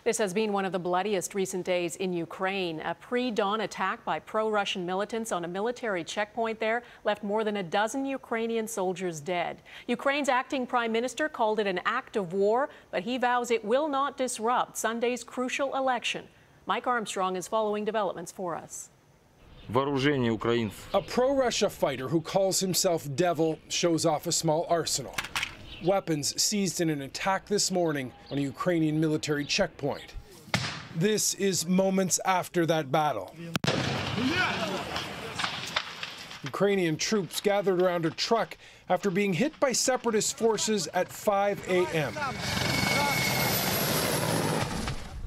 This has been one of the bloodiest recent days in Ukraine. A pre-dawn attack by pro-Russian militants on a military checkpoint there left more than a dozen Ukrainian soldiers dead. Ukraine's acting prime minister called it an act of war, but he vows it will not disrupt Sunday's crucial election. Mike Armstrong is following developments for us. A pro-Russia fighter who calls himself Devil shows off a small arsenal. Weapons seized in an attack this morning on a Ukrainian military checkpoint. This is moments after that battle. Ukrainian troops gathered around a truck after being hit by separatist forces at 5 a.m.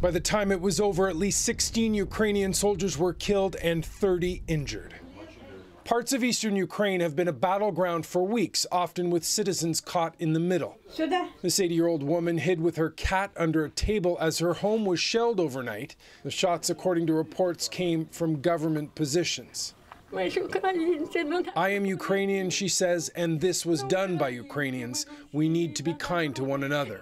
By the time it was over, at least 16 Ukrainian soldiers were killed and 30 injured. Parts of eastern Ukraine have been a battleground for weeks, often with citizens caught in the middle. This 80-year-old woman hid with her cat under a table as her home was shelled overnight. The shots, according to reports, came from government positions. I am Ukrainian, she says, and this was done by Ukrainians. We need to be kind to one another.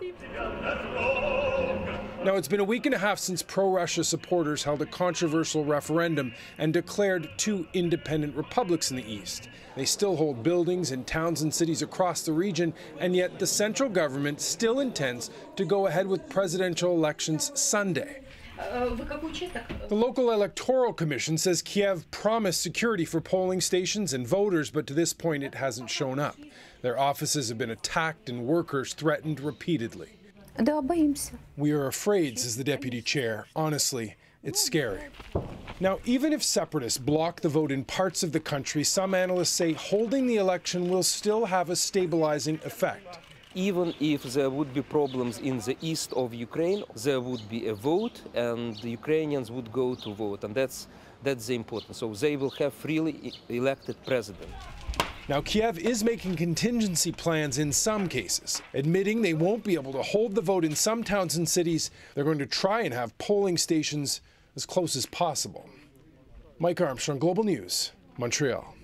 Now, it's been a week and a half since pro-Russia supporters held a controversial referendum and declared two independent republics in the east. They still hold buildings in towns and cities across the region, and yet the central government still intends to go ahead with presidential elections Sunday. The local electoral commission says Kiev promised security for polling stations and voters, but to this point it hasn't shown up. Their offices have been attacked and workers threatened repeatedly. We are afraid, says the deputy chair. Honestly, it's scary. Now, even if separatists block the vote in parts of the country, some analysts say holding the election will still have a stabilizing effect. Even if there would be problems in the east of Ukraine, there would be a vote and the Ukrainians would go to vote, and that's the important. So they will have freely elected president. Now, Kiev is making contingency plans in some cases, admitting they won't be able to hold the vote in some towns and cities. They're going to try and have polling stations as close as possible. Mike Armstrong, Global News, Montreal.